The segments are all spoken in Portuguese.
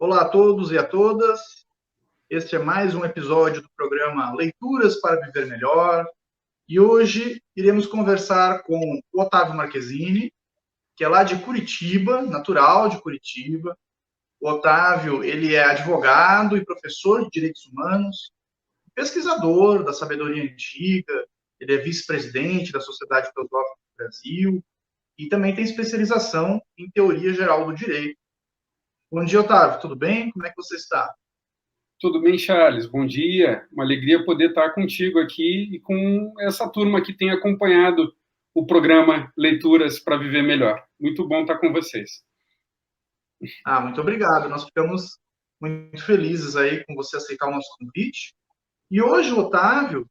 Olá a todos e a todas. Este é mais um episódio do programa Leituras para Viver Melhor. E hoje iremos conversar com o Otávio Marquezini, que é lá de Curitiba, natural de Curitiba. O Otávio, ele é advogado e professor de direitos humanos, pesquisador da sabedoria antiga, ele é vice-presidente da Sociedade Filosófica do Brasil e também tem especialização em teoria geral do direito. Bom dia, Otávio, tudo bem? Como é que você está? Tudo bem, Charles? Bom dia. Uma alegria poder estar contigo aqui e com essa turma que tem acompanhado o programa Leituras para Viver Melhor. Muito bom estar com vocês. Muito obrigado. Nós ficamos muito felizes aí com você aceitar o nosso convite. E hoje o Otávio,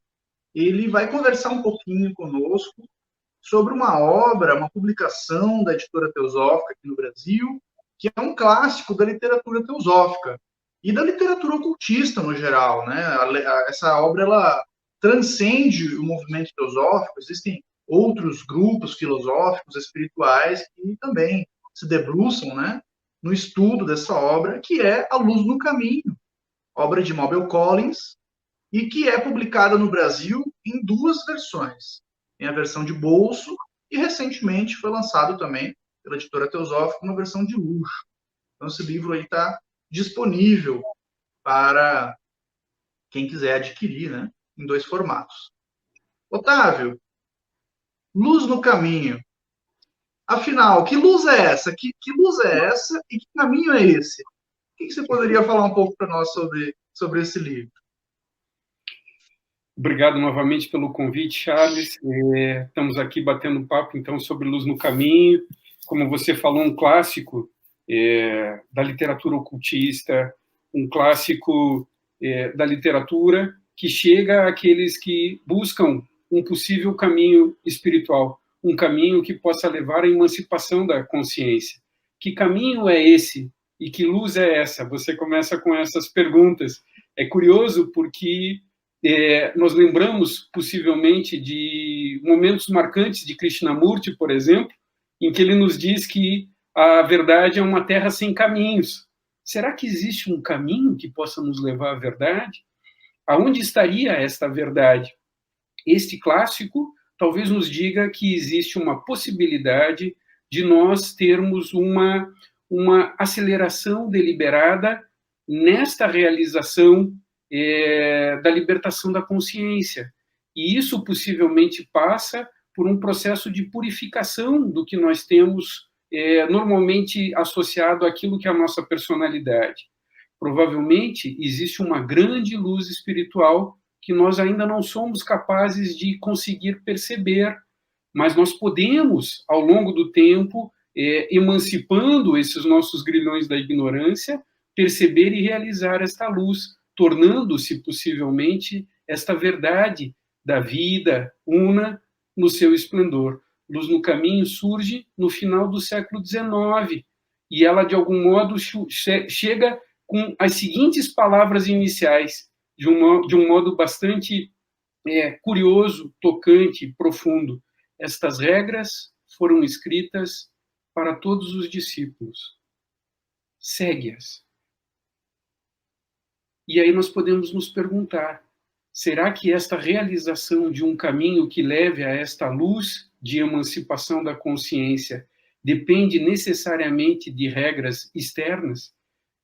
ele vai conversar um pouquinho conosco sobre uma obra, uma publicação da Editora Teosófica aqui no Brasil, que é um clássico da literatura teosófica e da literatura ocultista no geral, né? Essa obra ela transcende o movimento teosófico. Existem outros grupos filosóficos, espirituais que também se debruçam, né, no estudo dessa obra, que é A Luz no Caminho, obra de Mabel Collins, e que é publicada no Brasil em duas versões. Tem a versão de bolso e, recentemente, foi lançado também pela Editora Teosófica uma versão de luxo. Então, esse livro aí está disponível para quem quiser adquirir, né, em dois formatos. Otávio, Luz no Caminho. Afinal, que luz é essa? Que luz é essa e que caminho é esse? O que você poderia falar um pouco para nós sobre esse livro? Obrigado novamente pelo convite, Charles. Estamos aqui batendo um papo, então, sobre Luz no Caminho. Como você falou, um clássico da literatura ocultista, um clássico da literatura que chega àqueles que buscam um possível caminho espiritual, um caminho que possa levar à emancipação da consciência. Que caminho é esse? E que luz é essa? Você começa com essas perguntas. É curioso porque nós lembramos, possivelmente, de momentos marcantes de Krishnamurti, por exemplo, em que ele nos diz que a verdade é uma terra sem caminhos. Será que existe um caminho que possa nos levar à verdade? Aonde estaria esta verdade? Este clássico talvez nos diga que existe uma possibilidade de nós termos uma aceleração deliberada nesta realização da libertação da consciência. E isso possivelmente passa por um processo de purificação do que nós temos normalmente associado àquilo que é a nossa personalidade. Provavelmente existe uma grande luz espiritual que nós ainda não somos capazes de conseguir perceber, mas nós podemos, ao longo do tempo, emancipando esses nossos grilhões da ignorância, perceber e realizar esta luz, tornando-se, possivelmente, esta verdade da vida una no seu esplendor. Luz no Caminho surge no final do século XIX, e ela, de algum modo, chega com as seguintes palavras iniciais, de um modo bastante curioso, tocante, profundo. Estas regras foram escritas para todos os discípulos. Segue-as. E aí nós podemos nos perguntar, será que esta realização de um caminho que leve a esta luz de emancipação da consciência depende necessariamente de regras externas,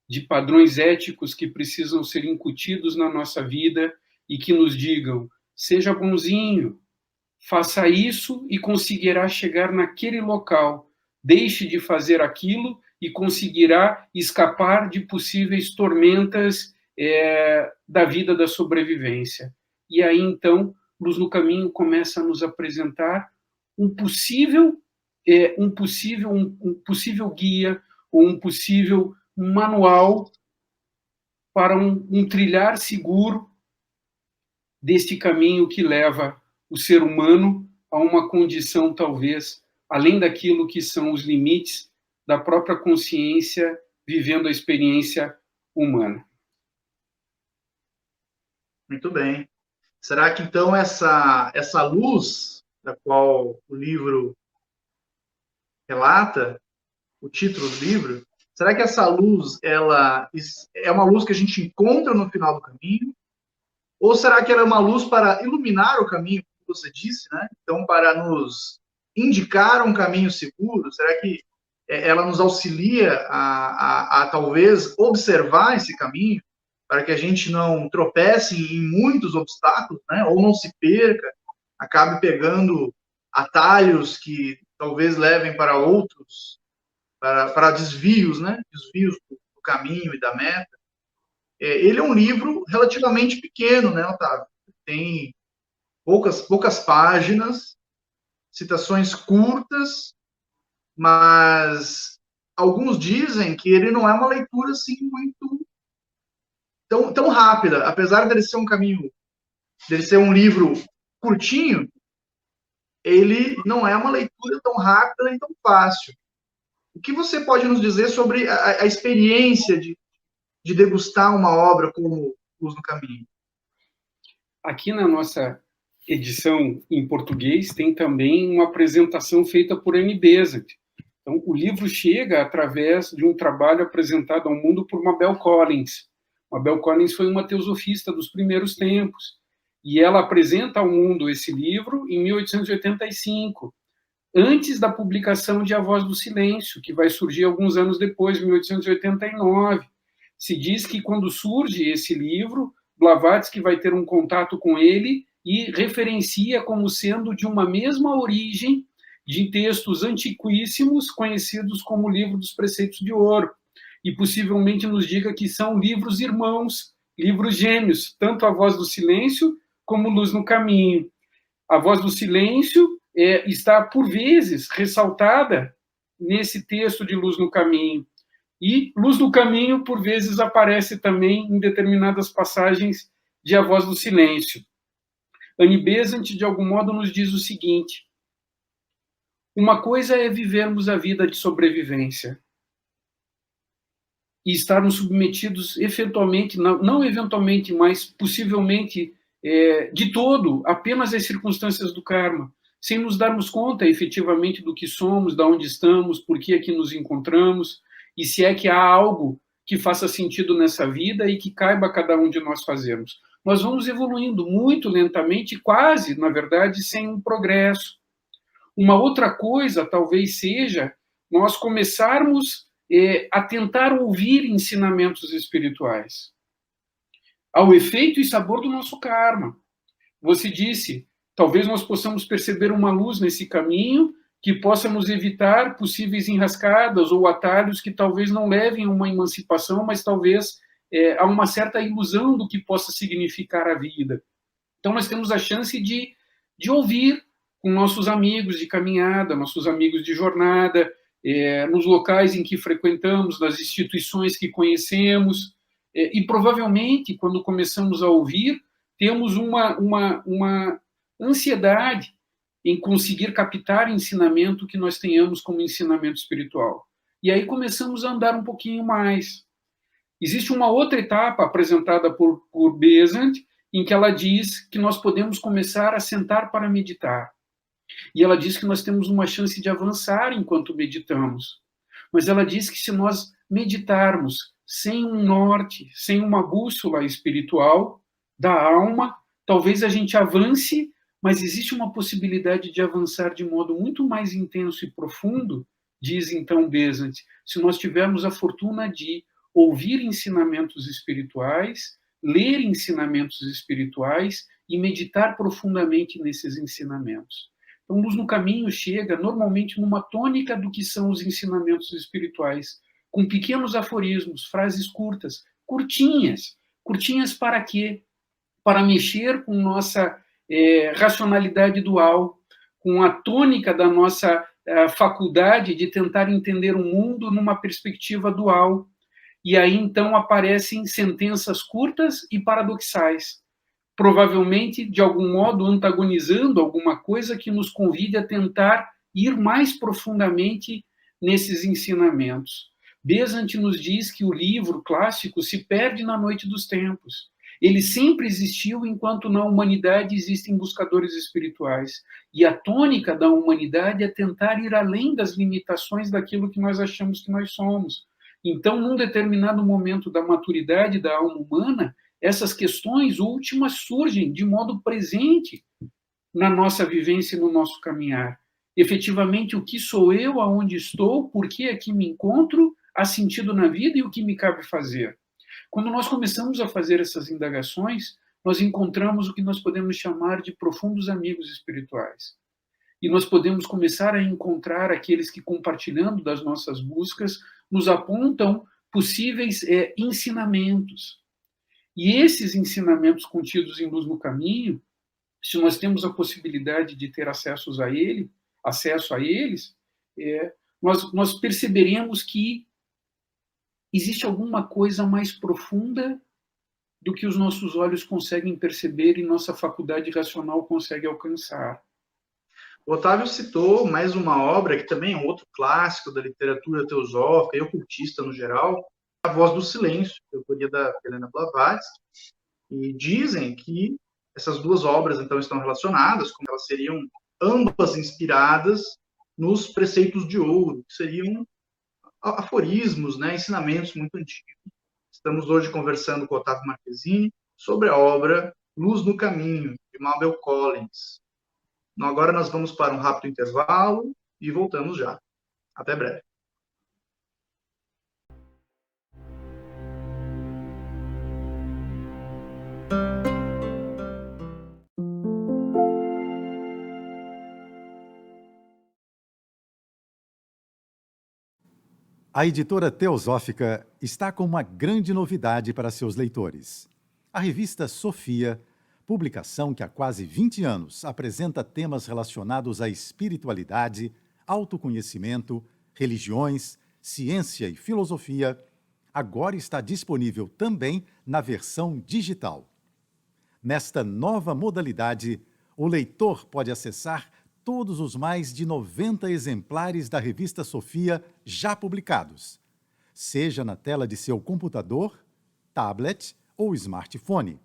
de padrões éticos que precisam ser incutidos na nossa vida e que nos digam, seja bonzinho, faça isso e conseguirá chegar naquele local, deixe de fazer aquilo e conseguirá escapar de possíveis tormentas da vida da sobrevivência. E aí, então, Luz no Caminho começa a nos apresentar um possível guia ou um possível manual para um trilhar seguro deste caminho que leva o ser humano a uma condição, talvez, além daquilo que são os limites da própria consciência, vivendo a experiência humana. Muito bem. Será que, então, essa luz da qual o livro relata, o título do livro, Será que essa luz, ela é uma luz que a gente encontra no final do caminho? Ou será que ela é uma luz para iluminar o caminho, como você disse, né? Então, para nos indicar um caminho seguro? Será que ela nos auxilia a talvez observar esse caminho, para que a gente não tropece em muitos obstáculos, né? Ou não se perca, acabe pegando atalhos que talvez levem para outros, para desvios, né? Desvios do caminho e da meta. Ele é um livro relativamente pequeno, né, Otávio? Tem poucas páginas, citações curtas, mas alguns dizem que ele não é uma leitura assim muito tão rápida, apesar dele ser dele ser um livro curtinho, ele não é uma leitura tão rápida nem tão fácil. O que você pode nos dizer sobre a experiência de degustar uma obra como Luz no Caminho? Aqui na nossa edição em português tem também uma apresentação feita por Annie Besant. Então, o livro chega através de um trabalho apresentado ao mundo por Mabel Collins. Mabel Collins foi uma teosofista dos primeiros tempos, e ela apresenta ao mundo esse livro em 1885, antes da publicação de A Voz do Silêncio, que vai surgir alguns anos depois, 1889. Se diz que quando surge esse livro, Blavatsky vai ter um contato com ele e referencia como sendo de uma mesma origem de textos antiquíssimos conhecidos como o Livro dos Preceitos de Ouro, e possivelmente nos diga que são livros irmãos, livros gêmeos, tanto A Voz do Silêncio como Luz no Caminho. A Voz do Silêncio está, por vezes, ressaltada nesse texto de Luz no Caminho. E Luz no Caminho, por vezes, aparece também em determinadas passagens de A Voz do Silêncio. Annie Besant, de algum modo, nos diz o seguinte: uma coisa é vivermos a vida de sobrevivência e estarmos submetidos, eventualmente, não eventualmente, mas possivelmente, de todo, apenas às circunstâncias do karma, sem nos darmos conta, efetivamente, do que somos, de onde estamos, por que aqui nos encontramos, e se é que há algo que faça sentido nessa vida e que caiba a cada um de nós fazermos. Nós vamos evoluindo muito lentamente, quase, na verdade, sem um progresso. Uma outra coisa, talvez seja, nós começarmos a tentar ouvir ensinamentos espirituais, ao efeito e sabor do nosso karma. Você disse, talvez nós possamos perceber uma luz nesse caminho que possa nos evitar possíveis enrascadas ou atalhos que talvez não levem a uma emancipação, mas talvez a uma certa ilusão do que possa significar a vida. Então, nós temos a chance de ouvir com nossos amigos de caminhada, nossos amigos de jornada, nos locais em que frequentamos, nas instituições que conhecemos, e provavelmente, quando começamos a ouvir, temos uma ansiedade em conseguir captar ensinamento que nós tenhamos como ensinamento espiritual. E aí começamos a andar um pouquinho mais. Existe uma outra etapa apresentada por Besant, em que ela diz que nós podemos começar a sentar para meditar. E ela diz que nós temos uma chance de avançar enquanto meditamos. Mas ela diz que se nós meditarmos sem um norte, sem uma bússola espiritual da alma, talvez a gente avance, mas existe uma possibilidade de avançar de modo muito mais intenso e profundo, diz então Besant, se nós tivermos a fortuna de ouvir ensinamentos espirituais, ler ensinamentos espirituais e meditar profundamente nesses ensinamentos. Então, Luz no Caminho chega normalmente numa tônica do que são os ensinamentos espirituais, com pequenos aforismos, frases curtas, curtinhas. Curtinhas para quê? Para mexer com nossa racionalidade dual, com a tônica da nossa faculdade de tentar entender o mundo numa perspectiva dual. E aí, então, aparecem sentenças curtas e paradoxais, provavelmente, de algum modo, antagonizando alguma coisa que nos convide a tentar ir mais profundamente nesses ensinamentos. Besant nos diz que o livro clássico se perde na noite dos tempos. Ele sempre existiu enquanto na humanidade existem buscadores espirituais. E a tônica da humanidade é tentar ir além das limitações daquilo que nós achamos que nós somos. Então, num determinado momento da maturidade da alma humana, essas questões últimas surgem de modo presente na nossa vivência e no nosso caminhar. Efetivamente, o que sou eu, aonde estou, por que aqui me encontro, há sentido na vida e o que me cabe fazer. Quando nós começamos a fazer essas indagações, nós encontramos o que nós podemos chamar de profundos amigos espirituais. E nós podemos começar a encontrar aqueles que, compartilhando das nossas buscas, nos apontam possíveis ensinamentos. E esses ensinamentos contidos em Luz no Caminho, se nós temos a possibilidade de ter acesso a eles, nós perceberemos que existe alguma coisa mais profunda do que os nossos olhos conseguem perceber e nossa faculdade racional consegue alcançar. O Otávio citou mais uma obra que também é um outro clássico da literatura teosófica e ocultista no geral, A Voz do Silêncio, autoria da Helena Blavatsky. E dizem que essas duas obras então estão relacionadas, como elas seriam ambas inspiradas nos preceitos de ouro, que seriam aforismos, né, ensinamentos muito antigos. Estamos hoje conversando com o Otávio Marquezini sobre a obra Luz no Caminho, de Mabel Collins. Agora nós vamos para um rápido intervalo e voltamos já. Até breve. A editora Teosófica está com uma grande novidade para seus leitores. A revista Sofia, publicação que há quase 20 anos apresenta temas relacionados à espiritualidade, autoconhecimento, religiões, ciência e filosofia, agora está disponível também na versão digital. Nesta nova modalidade, o leitor pode acessar todos os mais de 90 exemplares da revista Sofia já publicados, seja na tela de seu computador, tablet ou smartphone,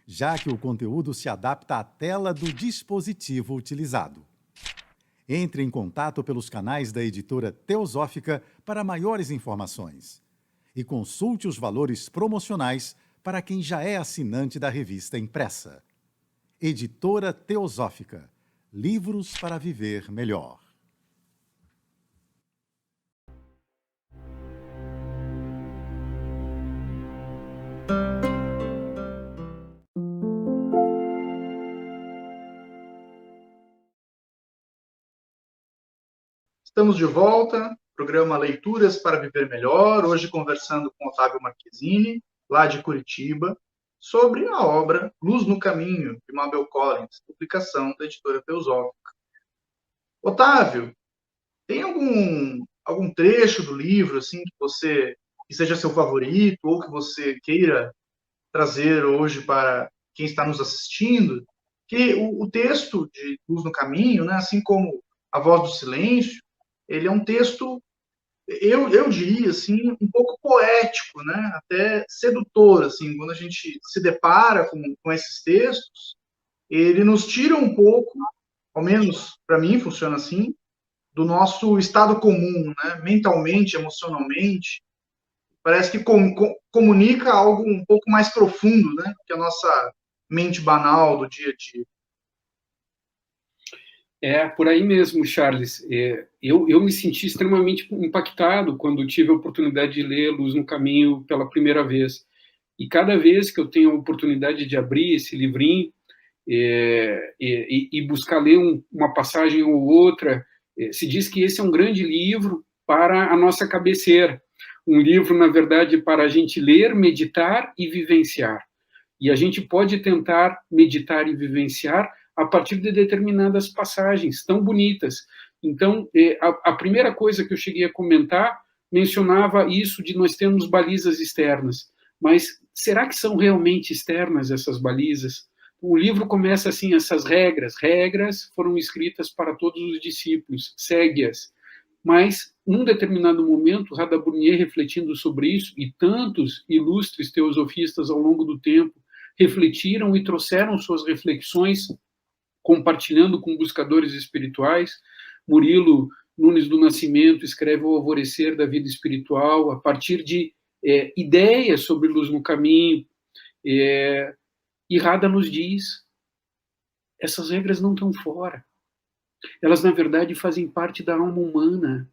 já que o conteúdo se adapta à tela do dispositivo utilizado. Entre em contato pelos canais da editora Teosófica para maiores informações e consulte os valores promocionais para quem já é assinante da revista impressa. Editora Teosófica. Livros para viver melhor. Estamos de volta, programa Leituras para Viver Melhor, hoje conversando com Otávio Marquezini, lá de Curitiba, sobre a obra Luz no Caminho, de Mabel Collins, publicação da editora Teosófica. Otávio, tem algum trecho do livro assim que seja seu favorito ou que você queira trazer hoje para quem está nos assistindo? Que o texto de Luz no Caminho, né, assim como A Voz do Silêncio, ele é um texto, eu diria assim, um pouco poético, né? Até sedutor, assim, quando a gente se depara com esses textos, ele nos tira um pouco, ao menos para mim funciona assim, do nosso estado comum, né? Mentalmente, emocionalmente, parece que comunica algo um pouco mais profundo, né? Que a nossa mente banal do dia a dia. É, por aí mesmo, Charles. Eu me senti extremamente impactado quando tive a oportunidade de ler Luz no Caminho pela primeira vez. E cada vez que eu tenho a oportunidade de abrir esse livrinho e buscar ler uma passagem ou outra, se diz que esse é um grande livro para a nossa cabeceira. Um livro, na verdade, para a gente ler, meditar e vivenciar. E a gente pode tentar meditar e vivenciar a partir de determinadas passagens tão bonitas. Então, a primeira coisa que eu cheguei a comentar mencionava isso de nós termos balizas externas. Mas será que são realmente externas essas balizas? O livro começa assim, essas regras foram escritas para todos os discípulos, segue-as. Mas, num determinado momento, Radha Burnier, refletindo sobre isso, e tantos ilustres teosofistas ao longo do tempo refletiram e trouxeram suas reflexões compartilhando com buscadores espirituais. Murilo Nunes do Nascimento escreve O Alvorecer da Vida Espiritual, a partir de ideias sobre luz no caminho. E Radha nos diz, essas regras não estão fora. Elas, na verdade, fazem parte da alma humana.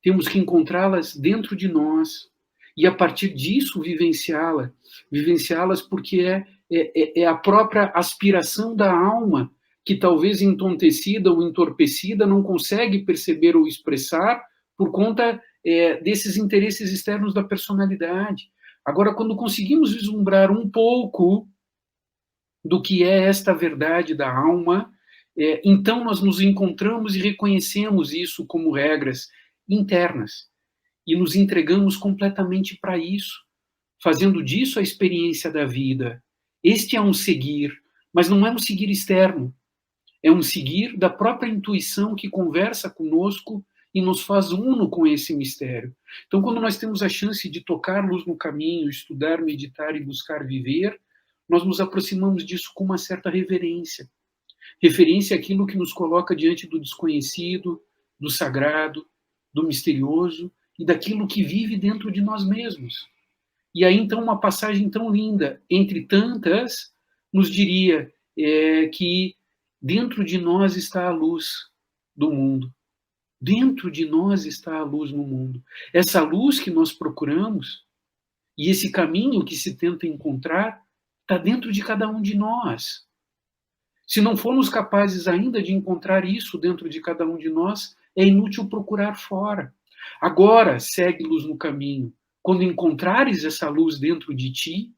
Temos que encontrá-las dentro de nós e, a partir disso, vivenciá-las porque é a própria aspiração da alma que, talvez entontecida ou entorpecida, não consegue perceber ou expressar por conta desses interesses externos da personalidade. Agora, quando conseguimos vislumbrar um pouco do que é esta verdade da alma, então nós nos encontramos e reconhecemos isso como regras internas e nos entregamos completamente para isso, fazendo disso a experiência da vida. Este é um seguir, mas não é um seguir externo, é um seguir da própria intuição que conversa conosco e nos faz uno com esse mistério. Então, quando nós temos a chance de tocar luz no caminho, estudar, meditar e buscar viver, nós nos aproximamos disso com uma certa reverência. Referência àquilo que nos coloca diante do desconhecido, do sagrado, do misterioso e daquilo que vive dentro de nós mesmos. E aí, então, uma passagem tão linda, entre tantas, nos diria que dentro de nós está a luz do mundo. Dentro de nós está a luz no mundo. Essa luz que nós procuramos e esse caminho que se tenta encontrar está dentro de cada um de nós. Se não formos capazes ainda de encontrar isso dentro de cada um de nós, é inútil procurar fora. Agora, segue luz no caminho. Quando encontrares essa luz dentro de ti,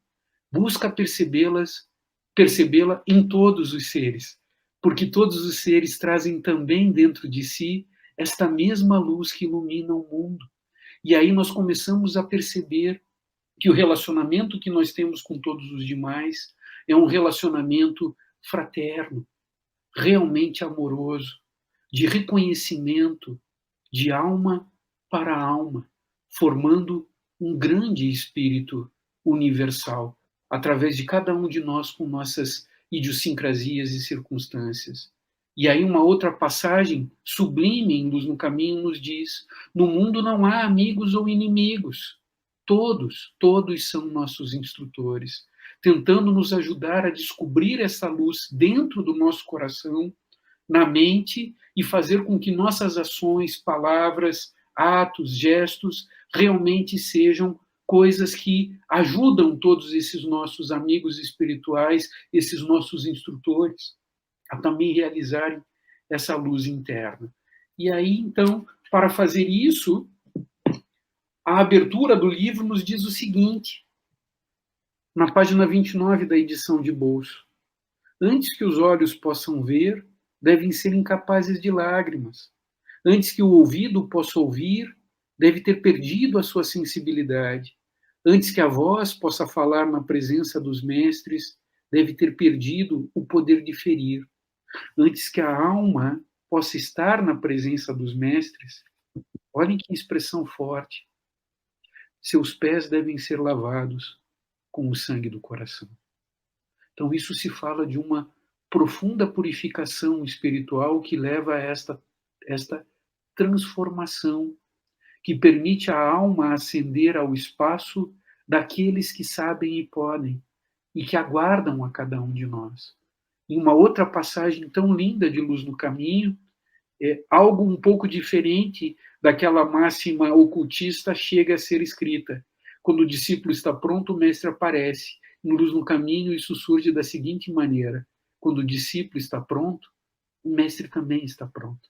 busca percebê-la em todos os seres, porque todos os seres trazem também dentro de si esta mesma luz que ilumina o mundo. E aí nós começamos a perceber que o relacionamento que nós temos com todos os demais é um relacionamento fraterno, realmente amoroso, de reconhecimento, de alma para alma, formando um grande espírito universal, através de cada um de nós com nossas idiosincrasias e circunstâncias. E aí uma outra passagem sublime em Luz no Caminho nos diz: no mundo não há amigos ou inimigos, todos são nossos instrutores, tentando nos ajudar a descobrir essa luz dentro do nosso coração, na mente, e fazer com que nossas ações, palavras, atos, gestos, realmente sejam coisas que ajudam todos esses nossos amigos espirituais, esses nossos instrutores, a também realizarem essa luz interna. E aí, então, para fazer isso, a abertura do livro nos diz o seguinte, na página 29 da edição de bolso: antes que os olhos possam ver, devem ser incapazes de lágrimas. Antes que o ouvido possa ouvir, deve ter perdido a sua sensibilidade. Antes que a voz possa falar na presença dos mestres, deve ter perdido o poder de ferir. Antes que a alma possa estar na presença dos mestres, olhem que expressão forte, seus pés devem ser lavados com o sangue do coração. Então isso se fala de uma profunda purificação espiritual que leva a esta transformação, que permite à alma ascender ao espaço daqueles que sabem e podem, e que aguardam a cada um de nós. Em uma outra passagem tão linda de Luz no Caminho, algo um pouco diferente daquela máxima ocultista chega a ser escrita. Quando o discípulo está pronto, o mestre aparece. Em Luz no Caminho, isso surge da seguinte maneira: quando o discípulo está pronto, o mestre também está pronto.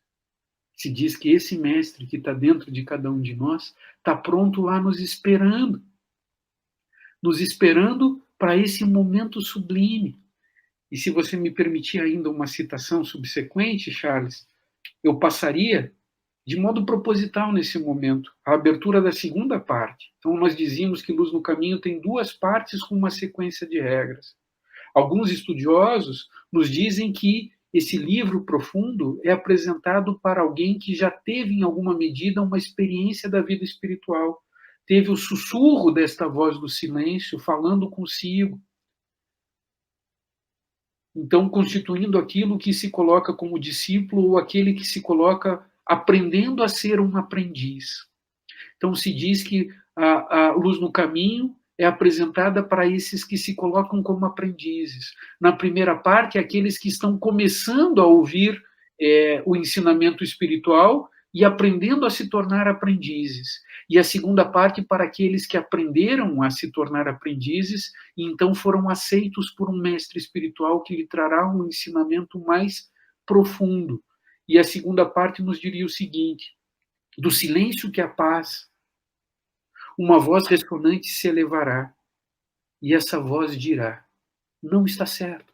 Se diz que esse mestre que está dentro de cada um de nós está pronto lá nos esperando para esse momento sublime. E se você me permitir ainda uma citação subsequente, Charles, eu passaria de modo proposital nesse momento a abertura da segunda parte. Então nós dizíamos que Luz no Caminho tem duas partes com uma sequência de regras. Alguns estudiosos nos dizem que esse livro profundo é apresentado para alguém que já teve, em alguma medida, uma experiência da vida espiritual. Teve o sussurro desta voz do silêncio falando consigo. Então, constituindo aquilo que se coloca como discípulo ou aquele que se coloca aprendendo a ser um aprendiz. Então, se diz que a luz no caminho é apresentada para esses que se colocam como aprendizes. Na primeira parte, aqueles que estão começando a ouvir o ensinamento espiritual e aprendendo a se tornar aprendizes. E a segunda parte para aqueles que aprenderam a se tornar aprendizes e então foram aceitos por um mestre espiritual que lhe trará um ensinamento mais profundo. E a segunda parte nos diria o seguinte: do silêncio que a paz, uma voz ressonante se elevará, e essa voz dirá: não está certo,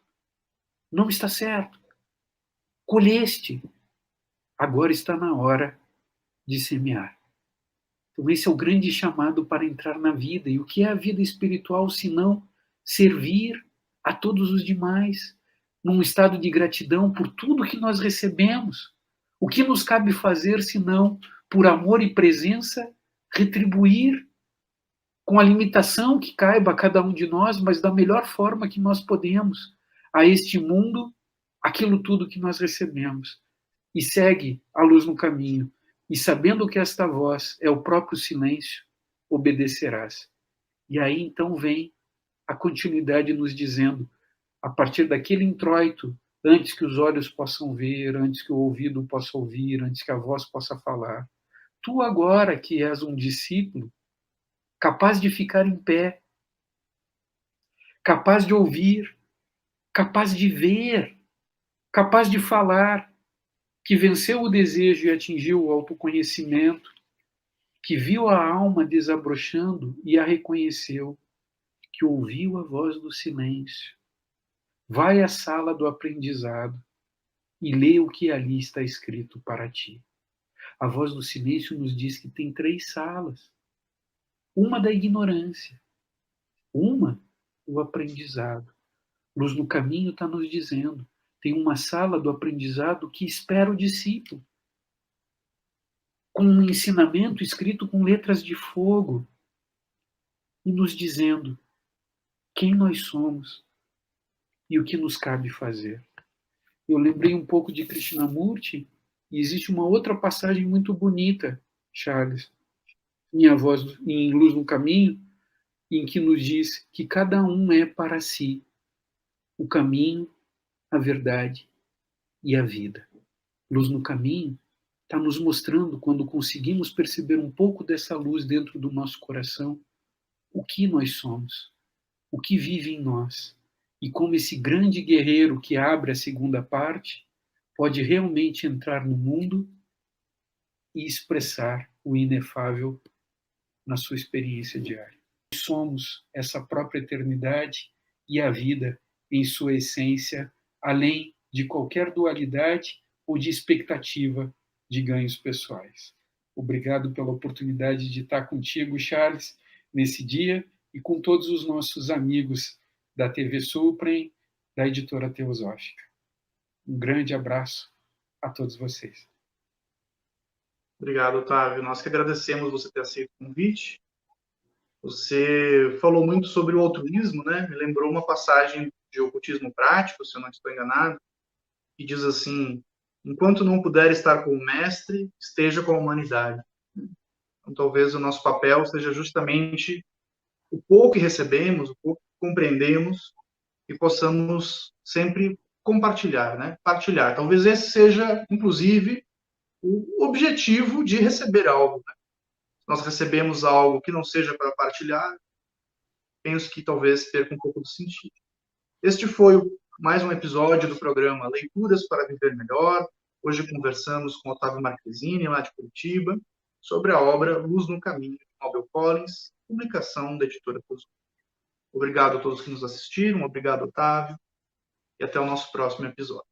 não está certo, colheste, agora está na hora de semear. Então esse é o grande chamado para entrar na vida. E o que é a vida espiritual senão servir a todos os demais, num estado de gratidão por tudo que nós recebemos? O que nos cabe fazer senão, por amor e presença, retribuir com a limitação que caiba a cada um de nós, mas da melhor forma que nós podemos, a este mundo, aquilo tudo que nós recebemos. E segue a luz no caminho. E sabendo que esta voz é o próprio silêncio, obedecerás. E aí então vem a continuidade nos dizendo, a partir daquele introito, antes que os olhos possam ver, antes que o ouvido possa ouvir, antes que a voz possa falar, tu agora que és um discípulo, capaz de ficar em pé, capaz de ouvir, capaz de ver, capaz de falar, que venceu o desejo e atingiu o autoconhecimento, que viu a alma desabrochando e a reconheceu, que ouviu a voz do silêncio. Vai à sala do aprendizado e lê o que ali está escrito para ti. A voz do silêncio nos diz que tem 3 salas. Uma da ignorância, uma do aprendizado. Luz no caminho está nos dizendo, tem uma sala do aprendizado que espera o discípulo, com um ensinamento escrito com letras de fogo, e nos dizendo quem nós somos e o que nos cabe fazer. Eu lembrei um pouco de Krishnamurti, e existe uma outra passagem muito bonita, Charles, em Luz no Caminho, em que nos diz que cada um é para si o caminho, a verdade e a vida. Luz no Caminho está nos mostrando, quando conseguimos perceber um pouco dessa luz dentro do nosso coração, o que nós somos, o que vive em nós, e como esse grande guerreiro que abre a segunda parte pode realmente entrar no mundo e expressar o inefável na sua experiência diária. Somos essa própria eternidade e a vida em sua essência, além de qualquer dualidade ou de expectativa de ganhos pessoais. Obrigado pela oportunidade de estar contigo, Charles, nesse dia, e com todos os nossos amigos da TV Suprem, da Editora Teosófica. Um grande abraço a todos vocês. Obrigado, Otávio. Nós que agradecemos você ter aceito o convite. Você falou muito sobre o altruísmo, né? Me lembrou uma passagem de Ocultismo Prático, se eu não estou enganado, que diz assim: enquanto não puder estar com o mestre, esteja com a humanidade. Então, talvez o nosso papel seja justamente o pouco que recebemos, o pouco que compreendemos, e possamos sempre compartilhar, né? Partilhar. Talvez esse seja, inclusive, o objetivo de receber algo, né? Se nós recebemos algo que não seja para partilhar, penso que talvez perca um pouco do sentido. Este foi mais um episódio do programa Leituras para Viver Melhor. Hoje conversamos com Otávio Marquezine, lá de Curitiba, sobre a obra Luz no Caminho, de Nobel Collins, publicação da Editora Teosófica. Obrigado a todos que nos assistiram, obrigado, Otávio, e até o nosso próximo episódio.